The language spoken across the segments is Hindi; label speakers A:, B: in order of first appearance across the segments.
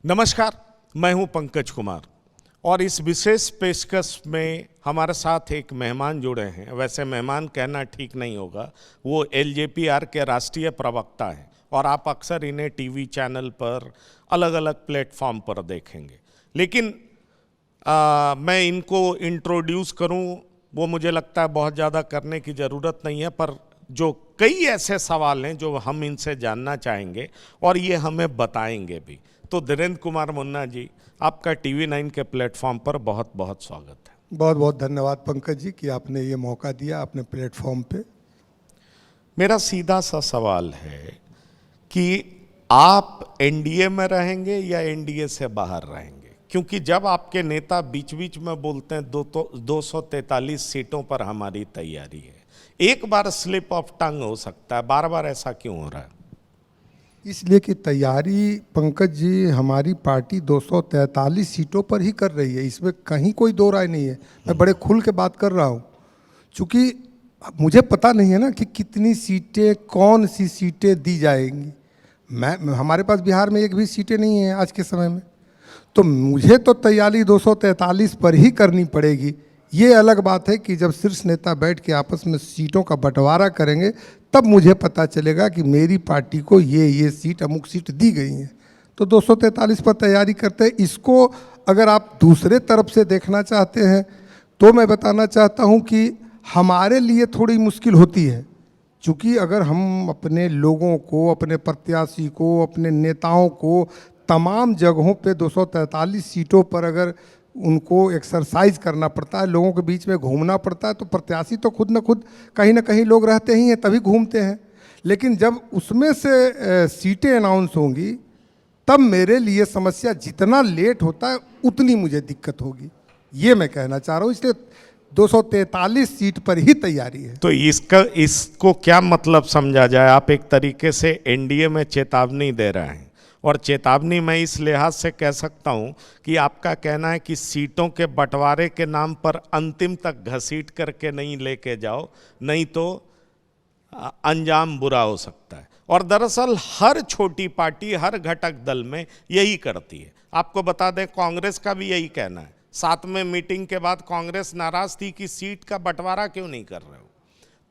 A: नमस्कार, मैं हूं पंकज कुमार और इस विशेष पेशकश में हमारे साथ एक मेहमान जुड़े हैं। वैसे मेहमान कहना ठीक नहीं होगा, वो एलजेपीआर के राष्ट्रीय प्रवक्ता हैं और आप अक्सर इन्हें टीवी चैनल पर अलग अलग प्लेटफॉर्म पर देखेंगे। लेकिन मैं इनको इंट्रोड्यूस करूं वो मुझे लगता है बहुत ज़्यादा करने की ज़रूरत नहीं है, पर जो कई ऐसे सवाल हैं जो हम इनसे जानना चाहेंगे और ये हमें बताएंगे भी। तो धीरेन्द्र कुमार मुन्ना जी, आपका TV9 के प्लेटफॉर्म पर बहुत बहुत स्वागत है।
B: बहुत बहुत धन्यवाद पंकज जी कि आपने ये मौका दिया अपने प्लेटफॉर्म पे।
A: मेरा सीधा सा सवाल है कि आप एनडीए में रहेंगे या एनडीए से बाहर रहेंगे? क्योंकि जब आपके नेता बीच बीच में बोलते हैं 243 सीटों पर हमारी तैयारी है, एक बार स्लिप ऑफ टंग हो सकता है, बार बार ऐसा क्यों हो रहा है?
B: इसलिए कि तैयारी पंकज जी हमारी पार्टी 243 सीटों पर ही कर रही है, इसमें कहीं कोई दो राय नहीं है। मैं बड़े खुल के बात कर रहा हूँ, चूँकि मुझे पता नहीं है ना कि कितनी सीटें, कौन सी सीटें दी जाएंगी। हमारे पास बिहार में एक भी सीटें नहीं है आज के समय में, तो मुझे तो तैयारी 243 पर ही करनी पड़ेगी। ये अलग बात है कि जब शीर्ष नेता बैठ के आपस में सीटों का बंटवारा करेंगे तब मुझे पता चलेगा कि मेरी पार्टी को ये सीट, अमुक सीट दी गई हैं। तो 243 पर तैयारी करते हैं। इसको अगर आप दूसरे तरफ से देखना चाहते हैं तो मैं बताना चाहता हूं कि हमारे लिए थोड़ी मुश्किल होती है, क्योंकि अगर हम अपने लोगों को, अपने प्रत्याशी को, अपने नेताओं को तमाम जगहों पे 243 सीटों पर अगर उनको एक्सरसाइज करना पड़ता है, लोगों के बीच में घूमना पड़ता है, तो प्रत्याशी तो खुद न खुद कहीं ना कहीं लोग रहते ही हैं, तभी घूमते हैं। लेकिन जब उसमें से सीटें अनाउंस होंगी तब मेरे लिए समस्या जितना लेट होता है उतनी मुझे दिक्कत होगी, ये मैं कहना चाह रहा हूँ। इसलिए 243 सीट पर ही तैयारी है।
A: तो इसको क्या मतलब समझा जाए? आप एक तरीके से एनडीए में चेतावनी दे रहे हैं, और चेतावनी मैं इस लिहाज से कह सकता हूं कि आपका कहना है कि सीटों के बंटवारे के नाम पर अंतिम तक घसीट करके नहीं लेके जाओ, नहीं तो अंजाम बुरा हो सकता है। और दरअसल हर छोटी पार्टी, हर घटक दल में यही करती है। आपको बता दें, कांग्रेस का भी यही कहना है। 7वें मीटिंग के बाद कांग्रेस नाराज थी कि सीट का बंटवारा क्यों नहीं कर रहे हो।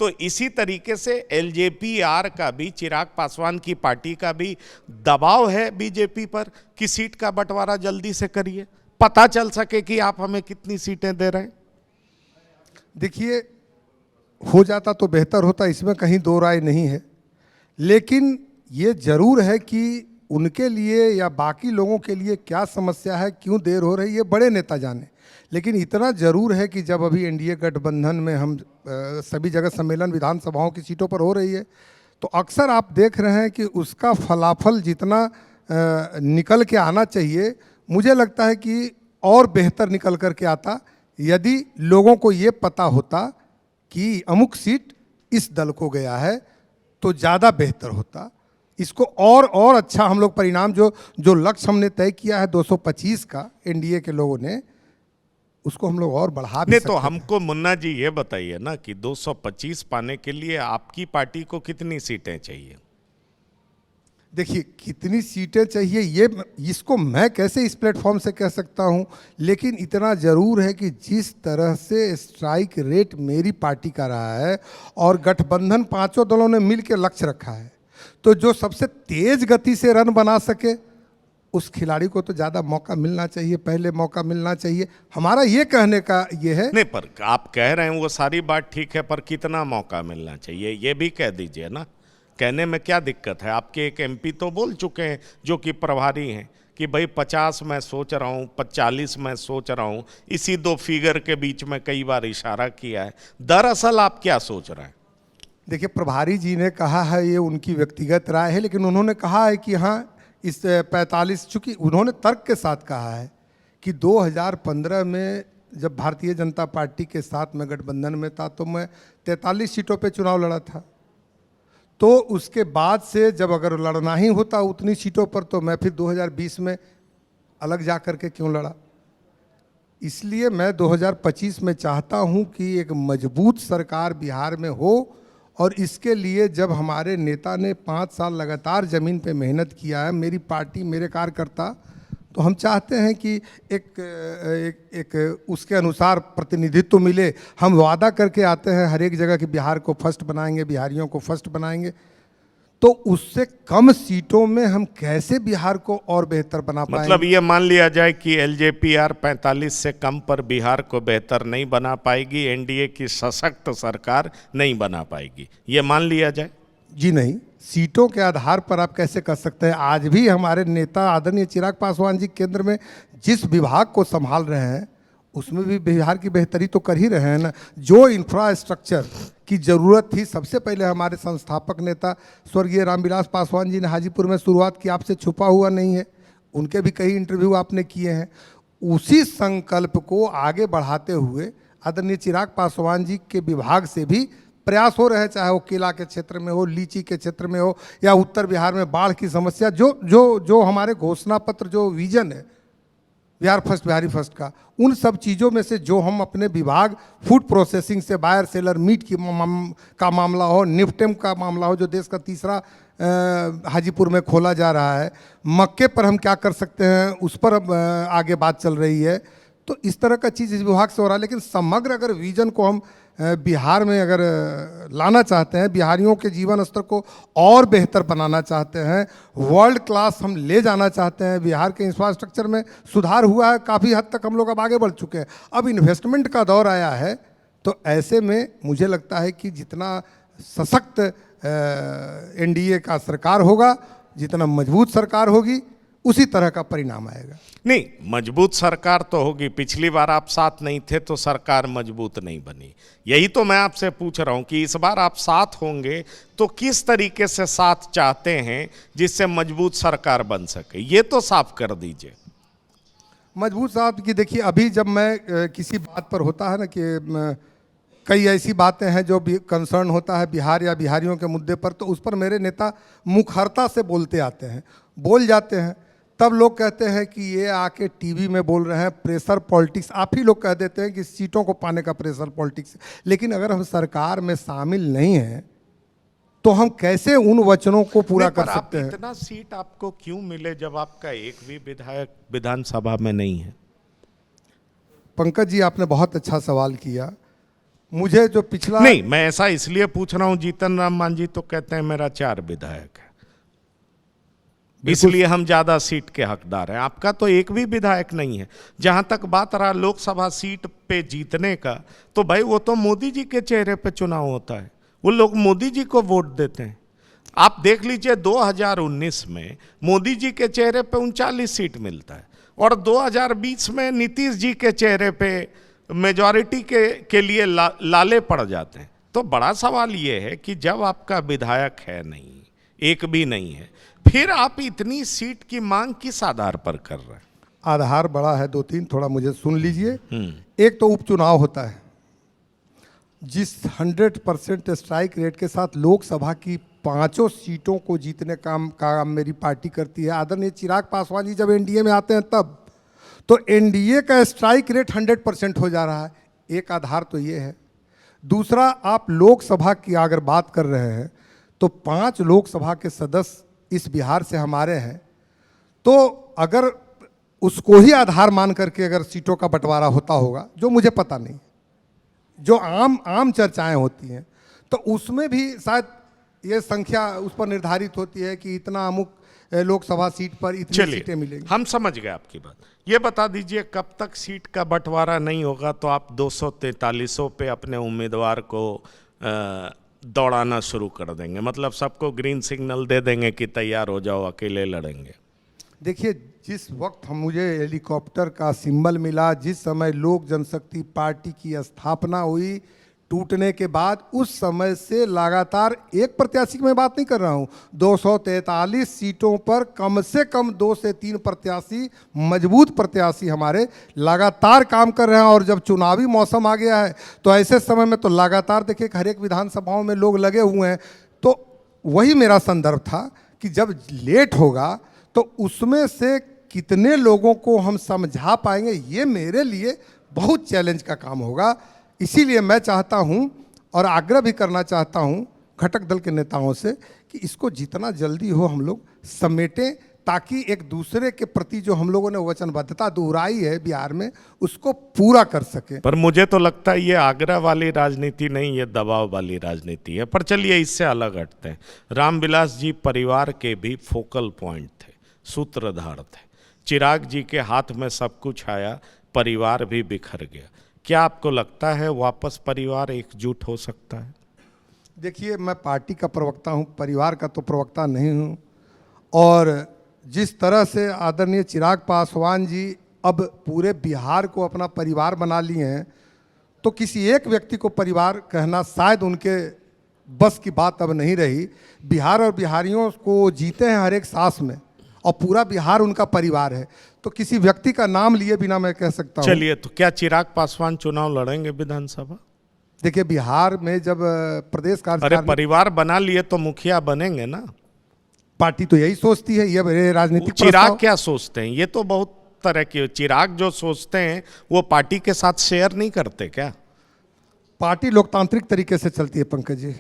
A: तो इसी तरीके से एलजेपीआर का भी, चिराग पासवान की पार्टी का भी दबाव है बीजेपी पर कि सीट का बंटवारा जल्दी से करिए, पता चल सके कि आप हमें कितनी सीटें दे रहे हैं।
B: देखिए, हो जाता तो बेहतर होता, इसमें कहीं दो राय नहीं है। लेकिन ये जरूर है कि उनके लिए या बाकी लोगों के लिए क्या समस्या है, क्यों देर हो रही है, बड़े नेता जाने। लेकिन इतना जरूर है कि जब अभी एनडीए गठबंधन में हम सभी जगह सम्मेलन विधानसभाओं की सीटों पर हो रही है, तो अक्सर आप देख रहे हैं कि उसका फलाफल जितना निकल के आना चाहिए, मुझे लगता है कि और बेहतर निकल कर के आता यदि लोगों को ये पता होता कि अमुक सीट इस दल को गया है, तो ज़्यादा बेहतर होता। इसको और अच्छा हम लोग परिणाम, जो लक्ष्य हमने तय किया है 225 का एनडीए के लोगों ने, उसको हम लोग और बढ़ा भी सकते
A: तो हमको मुन्ना जी ये बताइए ना कि 225 पाने के लिए आपकी पार्टी को कितनी सीटें चाहिए?
B: देखिए, कितनी सीटें चाहिए ये इसको मैं कैसे इस प्लेटफॉर्म से कह सकता हूं, लेकिन इतना ज़रूर है कि जिस तरह से स्ट्राइक रेट मेरी पार्टी का रहा है और गठबंधन पांचों दलों ने मिल के लक्ष्य रखा है, तो जो सबसे तेज गति से रन बना सके उस खिलाड़ी को तो ज़्यादा मौका मिलना चाहिए, पहले मौका मिलना चाहिए। हमारा ये कहने का ये है।
A: नहीं, पर आप कह रहे हैं वो सारी बात ठीक है, पर कितना मौका मिलना चाहिए ये भी कह दीजिए ना। कहने में क्या दिक्कत है? आपके एक एमपी तो बोल चुके हैं जो कि प्रभारी हैं कि भाई 50 मैं सोच रहा हूँ, 45 मैं सोच रहा हूँ। इसी दो फिगर के बीच में कई बार इशारा किया है। दरअसल आप क्या सोच रहे हैं?
B: देखिए, प्रभारी जी ने कहा है, ये उनकी व्यक्तिगत राय है, लेकिन उन्होंने कहा है कि हाँ इस 45, चूँकि उन्होंने तर्क के साथ कहा है कि 2015 में जब भारतीय जनता पार्टी के साथ मैं गठबंधन में था तो मैं 43 सीटों पे चुनाव लड़ा था। तो उसके बाद से जब अगर लड़ना ही होता उतनी सीटों पर, तो मैं फिर 2020 में अलग जा कर के क्यों लड़ा। इसलिए मैं 2025 में चाहता हूं कि एक मजबूत सरकार बिहार में हो, और इसके लिए जब हमारे नेता ने 5 साल लगातार ज़मीन पे मेहनत किया है, मेरी पार्टी, मेरे कार्यकर्ता तो हम चाहते हैं कि एक उसके अनुसार प्रतिनिधित्व मिले। हम वादा करके आते हैं हर एक जगह कि बिहार को फर्स्ट बनाएंगे, बिहारियों को फर्स्ट बनाएंगे, तो उससे कम सीटों में हम कैसे बिहार को और बेहतर बना पाएंगे?
A: मतलब ये मान लिया जाए कि एलजेपीआर 45 से कम पर बिहार को बेहतर नहीं बना पाएगी, एनडीए की सशक्त सरकार नहीं बना पाएगी, ये मान लिया जाए?
B: जी नहीं, सीटों के आधार पर आप कैसे कर सकते हैं? आज भी हमारे नेता आदरणीय चिराग पासवान जी केंद्र में जिस विभाग को संभाल रहे हैं उसमें भी बिहार की बेहतरी तो कर ही रहे हैं ना। जो इंफ्रास्ट्रक्चर की ज़रूरत थी, सबसे पहले हमारे संस्थापक नेता स्वर्गीय रामविलास पासवान जी ने हाजीपुर में शुरुआत की, आपसे छुपा हुआ नहीं है, उनके भी कई इंटरव्यू आपने किए हैं। उसी संकल्प को आगे बढ़ाते हुए आदरणीय चिराग पासवान जी के विभाग से भी प्रयास हो रहे हैं, चाहे वो केला के क्षेत्र में हो, लीची के क्षेत्र में हो, या उत्तर बिहार में बाढ़ की समस्या। जो जो जो हमारे घोषणा पत्र, जो विजन है बिहार फर्स्ट, बिहारी फर्स्ट का, उन सब चीज़ों में से जो हम अपने विभाग, फूड प्रोसेसिंग से बायर सेलर, मीट की का मामला हो, निफ्टेम का मामला हो जो देश का तीसरा हाजीपुर में खोला जा रहा है, मक्के पर हम क्या कर सकते हैं उस पर आगे बात चल रही है। तो इस तरह का चीज़ इस विभाग से हो रहा है। लेकिन समग्र अगर विजन को हम बिहार में अगर लाना चाहते हैं, बिहारियों के जीवन स्तर को और बेहतर बनाना चाहते हैं, वर्ल्ड क्लास हम ले जाना चाहते हैं, बिहार के इंफ्रास्ट्रक्चर में सुधार हुआ है, काफ़ी हद तक हम लोग अब आगे बढ़ चुके हैं, अब इन्वेस्टमेंट का दौर आया है। तो ऐसे में मुझे लगता है कि जितना सशक्त एनडीए का सरकार होगा, जितना मजबूत सरकार होगी, उसी तरह का परिणाम आएगा।
A: नहीं, मजबूत सरकार तो होगी। पिछली बार आप साथ नहीं थे तो सरकार मजबूत नहीं बनी। यही तो मैं आपसे पूछ रहा हूं कि इस बार आप साथ होंगे तो किस तरीके से साथ चाहते हैं जिससे मजबूत सरकार बन सके, ये तो साफ कर दीजिए।
B: मजबूत साहब की देखिए, अभी जब मैं किसी बात पर होता है ना कि कई ऐसी बातें हैं जो भी कंसर्न होता है बिहार या बिहारियों के मुद्दे पर, तो उस पर मेरे नेता मुखरता से बोलते आते हैं, बोल जाते हैं। तब लोग कहते हैं कि ये आके टीवी में बोल रहे हैं प्रेशर पॉलिटिक्स। आप ही लोग कह देते हैं कि सीटों को पाने का प्रेशर पॉलिटिक्स। लेकिन अगर हम सरकार में शामिल नहीं हैं तो हम कैसे उन वचनों को पूरा कर सकते हैं?
A: इतना सीट आपको क्यों मिले जब आपका एक भी विधायक विधानसभा में नहीं है?
B: पंकज जी, आपने बहुत अच्छा सवाल किया। मुझे जो पिछला
A: नहीं, मैं ऐसा इसलिए पूछ रहा हूं, जीतन राम मांझी तो कहते हैं मेरा 4 विधायक है, इसलिए हम ज्यादा सीट के हकदार हैं। आपका तो एक भी विधायक नहीं है। जहां तक बात रहा लोकसभा सीट पे जीतने का, तो भाई वो तो मोदी जी के चेहरे पे चुनाव होता है, वो लोग मोदी जी को वोट देते हैं। आप देख लीजिए 2019 में मोदी जी के चेहरे पे 39 सीट मिलता है और 2020 में नीतीश जी के चेहरे पे मेजॉरिटी के लिए लाले पड़ जाते हैं। तो बड़ा सवाल ये है कि जब आपका विधायक है नहीं, एक भी नहीं है, फिर आप इतनी सीट की मांग किस आधार पर कर रहे हैं?
B: आधार बड़ा है, 2-3 थोड़ा मुझे सुन लीजिए। एक तो उपचुनाव होता है, जिस 100% स्ट्राइक रेट के साथ लोकसभा की 5 सीटों को जीतने काम मेरी पार्टी करती है। आदरणीय चिराग पासवान जी जब एनडीए में आते हैं तब तो एनडीए का स्ट्राइक रेट 100% हो जा रहा है। एक आधार तो ये है। दूसरा, आप लोकसभा की अगर बात कर रहे हैं तो 5 लोकसभा के सदस्य इस बिहार से हमारे हैं, तो अगर उसको ही आधार मान करके अगर सीटों का बंटवारा होता होगा, जो मुझे पता नहीं, जो आम चर्चाएं होती हैं, तो उसमें भी शायद ये संख्या उस पर निर्धारित होती है कि इतना अमुक लोकसभा सीट पर इतनी सीटें मिलेंगी।
A: हम समझ गए आपकी बात। ये बता दीजिए कब तक सीट का बंटवारा नहीं होगा तो आप 243 पे अपने उम्मीदवार को दौड़ाना शुरू कर देंगे, मतलब सबको ग्रीन सिग्नल दे देंगे कि तैयार हो जाओ, अकेले लड़ेंगे?
B: देखिए, जिस वक्त मुझे हेलीकॉप्टर का सिंबल मिला, जिस समय लोक जनशक्ति पार्टी की स्थापना हुई, टूटने के बाद उस समय से लगातार एक प्रत्याशी की मैं बात नहीं कर रहा हूँ, 243 सीटों पर कम से कम 2 से 3 प्रत्याशी, मजबूत प्रत्याशी हमारे लगातार काम कर रहे हैं। और जब चुनावी मौसम आ गया है तो ऐसे समय में तो लगातार देखिए हर एक विधानसभाओं में लोग लगे हुए हैं। तो वही मेरा संदर्भ था कि जब लेट होगा तो उसमें से कितने लोगों को हम समझा पाएंगे, ये मेरे लिए बहुत चैलेंज का काम होगा। इसीलिए मैं चाहता हूं और आग्रह भी करना चाहता हूं घटक दल के नेताओं से कि इसको जितना जल्दी हो हम लोग समेटें, ताकि एक दूसरे के प्रति जो हम लोगों ने वचनबद्धता दोहराई है बिहार में उसको पूरा कर सके।
A: पर मुझे तो लगता है ये आगरा वाली राजनीति नहीं, ये दबाव वाली राजनीति है। पर चलिए इससे अलग हटते हैं। रामविलास जी परिवार के भी फोकल पॉइंट थे, सूत्रधार थे। चिराग जी के हाथ में सब कुछ आया, परिवार भी बिखर गया। क्या आपको लगता है वापस परिवार एकजुट हो सकता है?
B: देखिए, मैं पार्टी का प्रवक्ता हूं, परिवार का तो प्रवक्ता नहीं हूं। और जिस तरह से आदरणीय चिराग पासवान जी अब पूरे बिहार को अपना परिवार बना लिए हैं, तो किसी एक व्यक्ति को परिवार कहना शायद उनके बस की बात अब नहीं रही। बिहार और बिहारियों को जीते हैं हर एक सांस में, और पूरा बिहार उनका परिवार है। तो किसी व्यक्ति का नाम लिए बिना मैं कह सकता हूँ।
A: चलिए, तो क्या चिराग पासवान चुनाव लड़ेंगे विधानसभा?
B: देखिए, बिहार में जब प्रदेश
A: अरे
B: कार्यकारिणी,
A: परिवार बना लिए तो मुखिया बनेंगे ना।
B: पार्टी तो यही सोचती है, ये राजनीतिक
A: चिराग
B: प्रस्ताव।
A: क्या सोचते हैं? ये तो बहुत तरह की, चिराग जो सोचते हैं वो पार्टी के साथ शेयर नहीं करते क्या?
B: पार्टी लोकतांत्रिक तरीके से चलती है पंकज जी।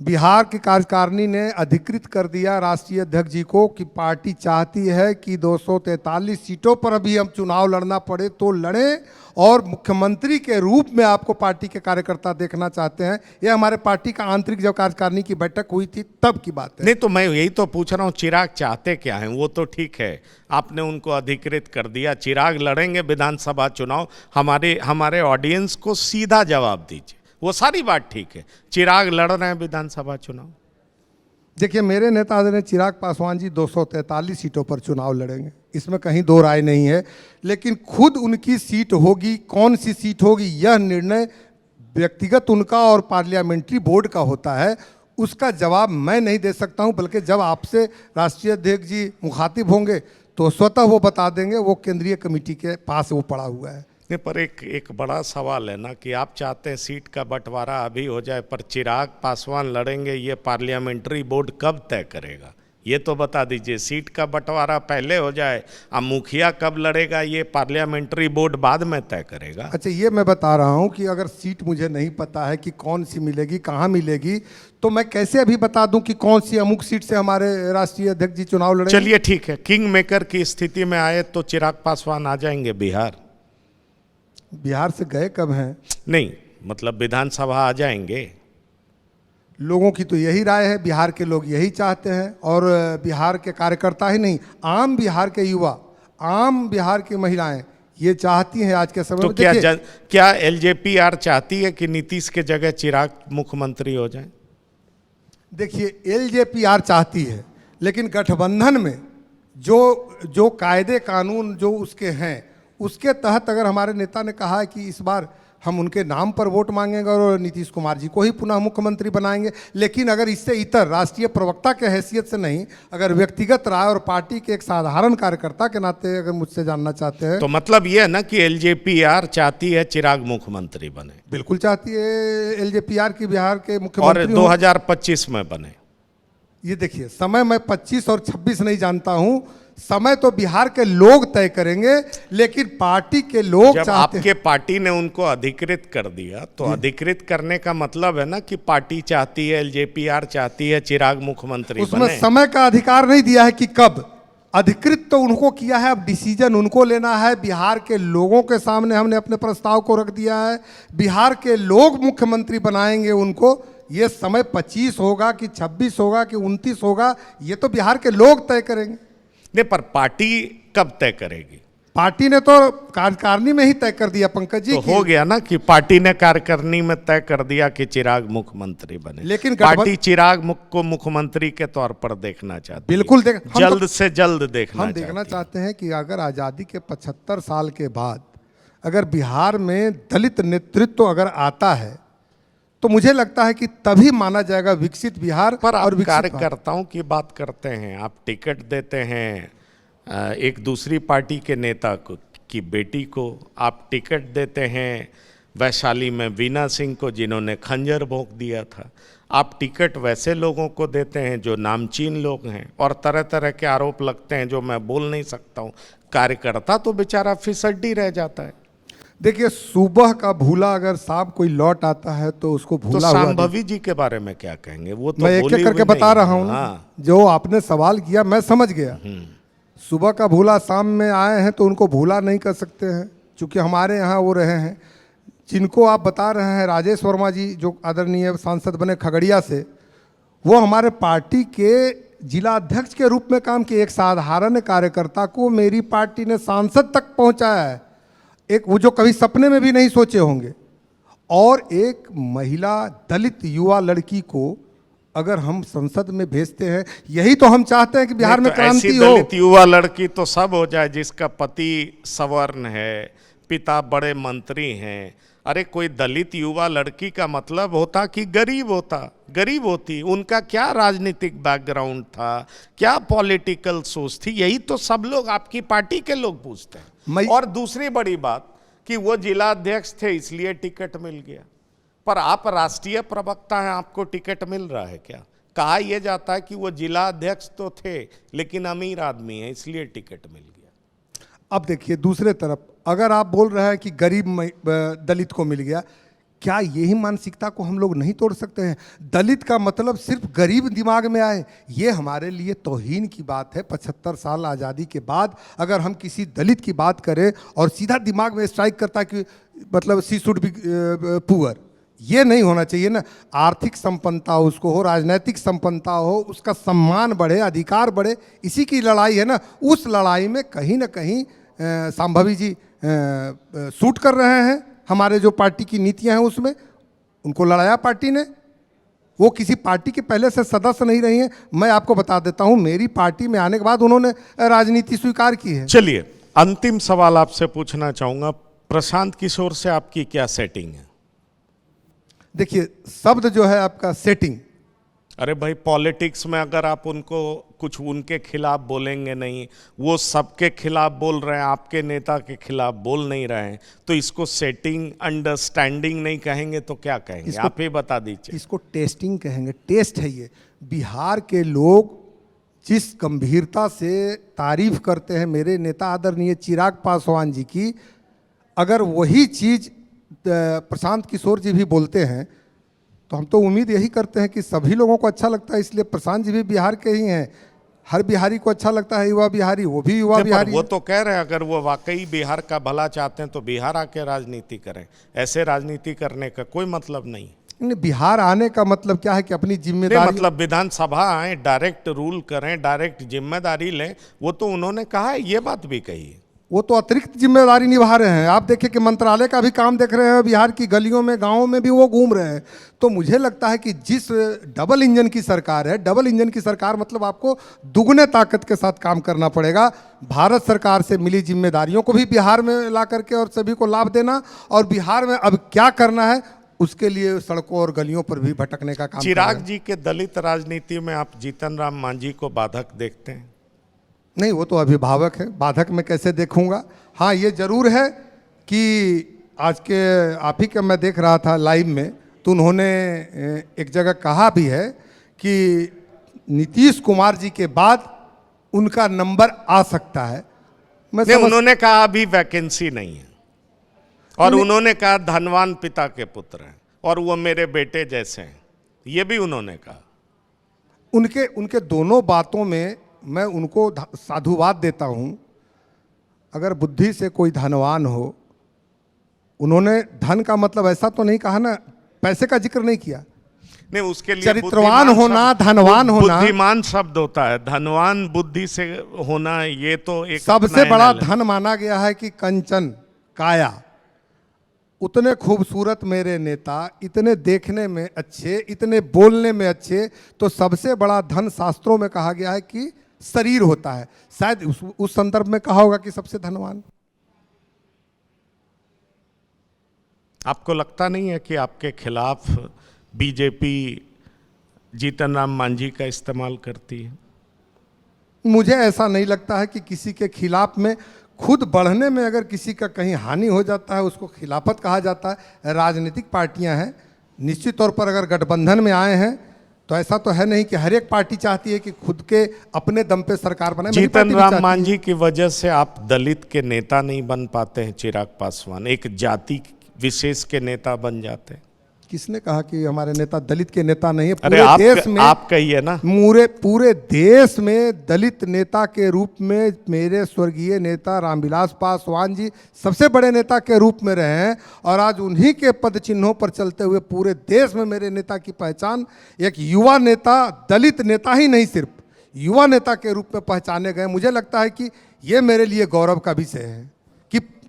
B: बिहार की कार्यकारिणी ने अधिकृत कर दिया राष्ट्रीय अध्यक्ष जी को कि पार्टी चाहती है कि 243 सीटों पर अभी हम चुनाव लड़ना पड़े तो लड़ें, और मुख्यमंत्री के रूप में आपको पार्टी के कार्यकर्ता देखना चाहते हैं। यह हमारे पार्टी का आंतरिक जब कार्यकारिणी की बैठक हुई थी तब की बात है।
A: नहीं, तो मैं यही तो पूछ रहा हूँ, चिराग चाहते क्या हैं? वो तो ठीक है, आपने उनको अधिकृत कर दिया, चिराग लड़ेंगे विधानसभा चुनाव। हमारे ऑडियंस को सीधा जवाब दीजिए। वो सारी बात ठीक है, चिराग लड़ रहे हैं विधानसभा चुनाव।
B: देखिए, मेरे नेता आदरणीय चिराग पासवान जी 243 सीटों पर चुनाव लड़ेंगे, इसमें कहीं दो राय नहीं है। लेकिन खुद उनकी सीट होगी, कौन सी सीट होगी, यह निर्णय व्यक्तिगत उनका और पार्लियामेंट्री बोर्ड का होता है। उसका जवाब मैं नहीं दे सकता हूं, बल्कि जब आपसे राष्ट्रीय अध्यक्ष जी मुखातिब होंगे तो स्वतः वो बता देंगे। वो केंद्रीय कमेटी के पास वो पड़ा हुआ है।
A: नहीं, पर एक बड़ा सवाल है ना कि आप चाहते हैं सीट का बंटवारा अभी हो जाए, पर चिराग पासवान लड़ेंगे, ये पार्लियामेंट्री बोर्ड कब तय करेगा? ये तो बता दीजिए। सीट का बंटवारा पहले हो जाए, अब मुखिया कब लड़ेगा ये पार्लियामेंट्री बोर्ड बाद में तय करेगा।
B: अच्छा, ये मैं बता रहा हूँ कि अगर सीट मुझे नहीं पता है कि कौन सी मिलेगी, कहाँ मिलेगी, तो मैं कैसे अभी बता दूं कि कौन सी अमुक सीट से हमारे राष्ट्रीय अध्यक्ष जी चुनाव लड़ेंगे?
A: चलिए ठीक है, किंग मेकर की स्थिति में आए तो चिराग पासवान आ जाएंगे बिहार?
B: बिहार से गए कब हैं?
A: नहीं, मतलब विधानसभा आ जाएंगे।
B: लोगों की तो यही राय है, बिहार के लोग यही चाहते हैं। और बिहार के कार्यकर्ता ही नहीं, आम बिहार के युवा, आम बिहार की महिलाएं ये चाहती हैं आज के समय
A: तो
B: में।
A: क्या एलजेपीआर चाहती है कि नीतीश के जगह चिराग मुख्यमंत्री हो जाए?
B: देखिए, एलजेपीआर चाहती है, लेकिन गठबंधन में जो कायदे कानून जो उसके हैं, उसके तहत अगर हमारे नेता ने कहा है कि इस बार हम उनके नाम पर वोट मांगेंगे और नीतीश कुमार जी को ही पुनः मुख्यमंत्री बनाएंगे। लेकिन अगर इससे इतर राष्ट्रीय प्रवक्ता के हैसियत से नहीं, अगर व्यक्तिगत राय और पार्टी के एक साधारण कार्यकर्ता के नाते अगर मुझसे जानना चाहते हैं,
A: तो मतलब ये है ना कि एलजेपीआर चाहती है चिराग मुख्यमंत्री बने?
B: बिल्कुल चाहती है एलजेपीआर की बिहार के
A: और
B: मुख्यमंत्री
A: 2025 में बने।
B: ये देखिए, समय मैं 25 और 26 नहीं जानता हूं, समय तो बिहार के लोग तय करेंगे। लेकिन पार्टी के लोग
A: जब
B: चाहते
A: आपके पार्टी ने उनको अधिकृत कर दिया, तो अधिकृत करने का मतलब है ना कि पार्टी चाहती है, एलजेपीआर चाहती है चिराग मुख्यमंत्री
B: उसमें
A: बने।
B: समय का अधिकार नहीं दिया है कि कब। अधिकृत तो उनको किया है, अब डिसीजन उनको लेना है। बिहार के लोगों के सामने हमने अपने प्रस्ताव को रख दिया है। बिहार के लोग मुख्यमंत्री बनाएंगे उनको। ये समय 25 होगा कि 26 होगा कि 29 होगा, ये तो बिहार के लोग तय करेंगे।
A: नहीं, पर पार्टी कब तय करेगी?
B: पार्टी ने तो कार्यकारिणी में ही तय कर दिया पंकज जी।
A: तो हो गया ना कि पार्टी ने कार्यकारिणी में तय कर दिया कि चिराग मुख्यमंत्री बने।
B: लेकिन
A: पार्टी चिराग को मुख्यमंत्री के तौर पर देखना चाहती है।
B: बिल्कुल
A: जल्द से जल्द
B: हम देखना चाहते हैं कि अगर आज़ादी के 75 साल के बाद अगर बिहार में दलित नेतृत्व अगर आता है, तो मुझे लगता है कि तभी माना जाएगा विकसित बिहार।
A: पर आप
B: और
A: कार्यकर्ताओं की बात करते हैं, आप टिकट देते हैं एक दूसरी पार्टी के नेता को की बेटी को, आप टिकट देते हैं वैशाली में वीना सिंह को जिन्होंने खंजर भोंक दिया था। आप टिकट वैसे लोगों को देते हैं जो नामचीन लोग हैं, और तरह तरह के आरोप लगते हैं जो मैं बोल नहीं सकता हूँ। कार्यकर्ता तो बेचारा फिसड्डी रह जाता है।
B: देखिए, सुबह का भूला अगर सांप कोई लौट आता है तो उसको
A: तो
B: भूला हुआ
A: सांभवी जी के बारे में क्या कहेंगे? वो तो
B: मैं एक एक करके बता रहा हूँ। जो आपने सवाल किया मैं समझ गया। सुबह का भूला शाम में आए हैं तो उनको भूला नहीं कर सकते हैं, क्योंकि हमारे यहाँ वो रहे हैं। जिनको आप बता रहे हैं राजेश वर्मा जी, जो आदरणीय सांसद बने खगड़िया से, वो हमारे पार्टी के जिला अध्यक्ष के रूप में काम किए। एक साधारण कार्यकर्ता को मेरी पार्टी ने सांसद तक पहुंचाया है, एक वो जो कभी सपने में भी नहीं सोचे होंगे। और एक महिला दलित युवा लड़की को अगर हम संसद में भेजते हैं, यही तो हम चाहते हैं कि बिहार में क्रांति
A: ऐसी
B: हो।
A: दलित युवा लड़की तो सब हो जाए जिसका पति सवर्ण है, पिता बड़े मंत्री हैं। अरे कोई दलित युवा लड़की का मतलब होता कि गरीब होती। उनका क्या राजनीतिक बैकग्राउंड था, क्या पॉलिटिकल सोच थी, यही तो सब लोग आपकी पार्टी के लोग पूछते हैं। और दूसरी बड़ी बात कि वो जिला अध्यक्ष थे इसलिए टिकट मिल गया, पर आप राष्ट्रीय प्रवक्ता हैं, आपको टिकट मिल रहा है क्या? कहा यह जाता है कि वो जिला अध्यक्ष तो थे लेकिन अमीर आदमी है इसलिए टिकट मिल गया।
B: अब देखिए दूसरे तरफ, अगर आप बोल रहे हैं कि गरीब दलित को मिल गया, क्या यही मानसिकता को हम लोग नहीं तोड़ सकते हैं? दलित का मतलब सिर्फ गरीब दिमाग में आए, ये हमारे लिए तौहीन की बात है। 75 साल आज़ादी के बाद अगर हम किसी दलित की बात करें और सीधा दिमाग में स्ट्राइक करता है कि मतलब सी शुड बी पुअर, ये नहीं होना चाहिए ना। आर्थिक संपन्नता उसको हो, राजनीतिक संपन्नता हो, उसका सम्मान बढ़े, अधिकार बढ़े, इसी की लड़ाई है ना। उस लड़ाई में कहीं ना कहीं संभवी जी सूट कर रहे हैं। हमारे जो पार्टी की नीतियां हैं उसमें उनको लड़ाया पार्टी ने। वो किसी पार्टी के पहले से सदस्य नहीं रही हैं। मैं आपको बता देता हूं, मेरी पार्टी में आने के बाद उन्होंने राजनीति स्वीकार की है।
A: चलिए अंतिम सवाल आपसे पूछना चाहूंगा, प्रशांत किशोर से आपकी क्या सेटिंग है?
B: देखिए शब्द जो है आपका सेटिंग,
A: अरे भाई पॉलिटिक्स में अगर आप उनको कुछ उनके खिलाफ बोलेंगे नहीं, वो सबके खिलाफ बोल रहे हैं, आपके नेता के खिलाफ बोल नहीं रहे हैं, तो इसको सेटिंग अंडरस्टैंडिंग नहीं कहेंगे तो क्या कहेंगे? आप ही बता दीजिए।
B: इसको टेस्टिंग कहेंगे, टेस्ट है ये। बिहार के लोग जिस गंभीरता से तारीफ करते हैं मेरे नेता आदरणीय चिराग पासवान जी की, अगर वही चीज़ प्रशांत किशोर जी भी बोलते हैं तो हम तो उम्मीद यही करते हैं कि सभी लोगों को अच्छा लगता है। इसलिए प्रशांत जी भी बिहार के ही हैं, हर बिहारी को अच्छा लगता है युवा बिहारी, वो भी युवा बिहारी।
A: वो तो कह रहे हैं अगर वो वाकई बिहार का भला चाहते हैं तो बिहार आके राजनीति करें, ऐसे राजनीति करने का कोई मतलब नहीं।
B: बिहार आने का मतलब क्या है कि अपनी जिम्मेदारी,
A: मतलब विधानसभा आए, डायरेक्ट रूल करें, डायरेक्ट जिम्मेदारी लें, वो तो उन्होंने कहा है, ये बात भी कही है।
B: वो तो अतिरिक्त जिम्मेदारी निभा रहे हैं। आप देखिए कि मंत्रालय का भी काम देख रहे हैं, बिहार की गलियों में गांवों में भी वो घूम रहे हैं। तो मुझे लगता है कि जिस डबल इंजन की सरकार है, डबल इंजन की सरकार मतलब आपको दुगने ताकत के साथ काम करना पड़ेगा। भारत सरकार से मिली जिम्मेदारियों को भी बिहार में ला करके और सभी को लाभ देना, और बिहार में अब क्या करना है उसके लिए सड़कों और गलियों पर भी भटकने का काम।
A: चिराग जी के दलित राजनीति में आप जीतन राम मांझी को बाधक देखते हैं?
B: नहीं, वो तो अभिभावक है, बाधक मैं कैसे देखूंगा। हाँ ये जरूर है कि आज के आप ही का मैं देख रहा था लाइव में, तो उन्होंने एक जगह कहा भी है कि नीतीश कुमार जी के बाद उनका नंबर आ सकता है।
A: उन्होंने कहा अभी वैकेंसी नहीं है, और उन्होंने कहा धनवान पिता के पुत्र हैं और वो मेरे बेटे जैसे हैं, ये भी उन्होंने कहा।
B: उनके दोनों बातों में मैं उनको साधुवाद देता हूं। अगर बुद्धि से कोई धनवान हो, उन्होंने धन का मतलब ऐसा तो नहीं कहा ना, पैसे का जिक्र नहीं किया।
A: नहीं, उसके लिए
B: चरित्रवान होना, धनवान होना,
A: बुद्धिमान शब्द होता है। धनवान बुद्धि से होना, ये तो एक
B: सबसे बड़ा धन माना गया है कि कंचन काया। उतने खूबसूरत मेरे नेता, इतने देखने में अच्छे, इतने बोलने में अच्छे, तो सबसे बड़ा धन शास्त्रों में कहा गया है कि शरीर होता है। शायद उस संदर्भ में कहा होगा कि सबसे धनवान।
A: आपको लगता नहीं है कि आपके खिलाफ बीजेपी जीतन राम मांझी का इस्तेमाल करती है?
B: मुझे ऐसा नहीं लगता है कि किसी के खिलाफ में, खुद बढ़ने में अगर किसी का कहीं हानि हो जाता है उसको खिलाफत कहा जाता है। राजनीतिक पार्टियां हैं, निश्चित तौर पर अगर गठबंधन में आए हैं तो ऐसा तो है नहीं कि हर एक पार्टी चाहती है कि खुद के अपने दम पे सरकार बने।
A: जीतन राम मांझी की वजह से आप दलित के नेता नहीं बन पाते हैं चिराग पासवान, एक जाति विशेष के नेता बन जाते हैं।
B: किसने कहा कि हमारे नेता दलित के नेता नहीं है?
A: अरे
B: पूरे देश में
A: आप कहिए ना।
B: पूरे देश में दलित नेता के रूप में मेरे स्वर्गीय नेता रामविलास पासवान जी सबसे बड़े नेता के रूप में रहे हैं, और आज उन्हीं के पद चिन्हों पर चलते हुए पूरे देश में मेरे नेता की पहचान एक युवा नेता, दलित नेता ही नहीं सिर्फ युवा नेता के रूप में पहचाने गए। मुझे लगता है कि ये मेरे लिए गौरव का विषय है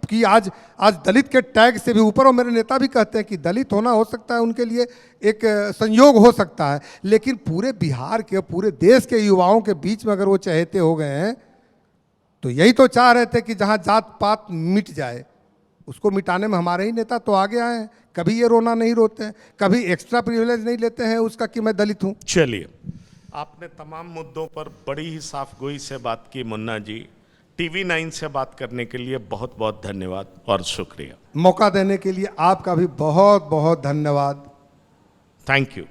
B: कि आज दलित के टैग से भी ऊपर, और मेरे नेता भी कहते हैं कि दलित होना हो सकता है उनके लिए एक संयोग हो सकता है, लेकिन पूरे बिहार के, पूरे देश के युवाओं के बीच में अगर वो चहेते हो गए हैं तो यही तो चाह रहे थे कि जहां जात पात मिट जाए, उसको मिटाने में हमारे ही नेता तो आगे आए हैं। कभी ये रोना नहीं रोते हैं, कभी एक्स्ट्रा प्रिविलेज नहीं लेते हैं उसका कि मैं दलित हूँ।
A: चलिए, आपने तमाम मुद्दों पर बड़ी ही साफ गोई से बात की मुन्ना जी। TV9 से बात करने के लिए बहुत बहुत धन्यवाद और शुक्रिया।
B: मौका देने के लिए आपका भी बहुत बहुत धन्यवाद।
A: Thank you.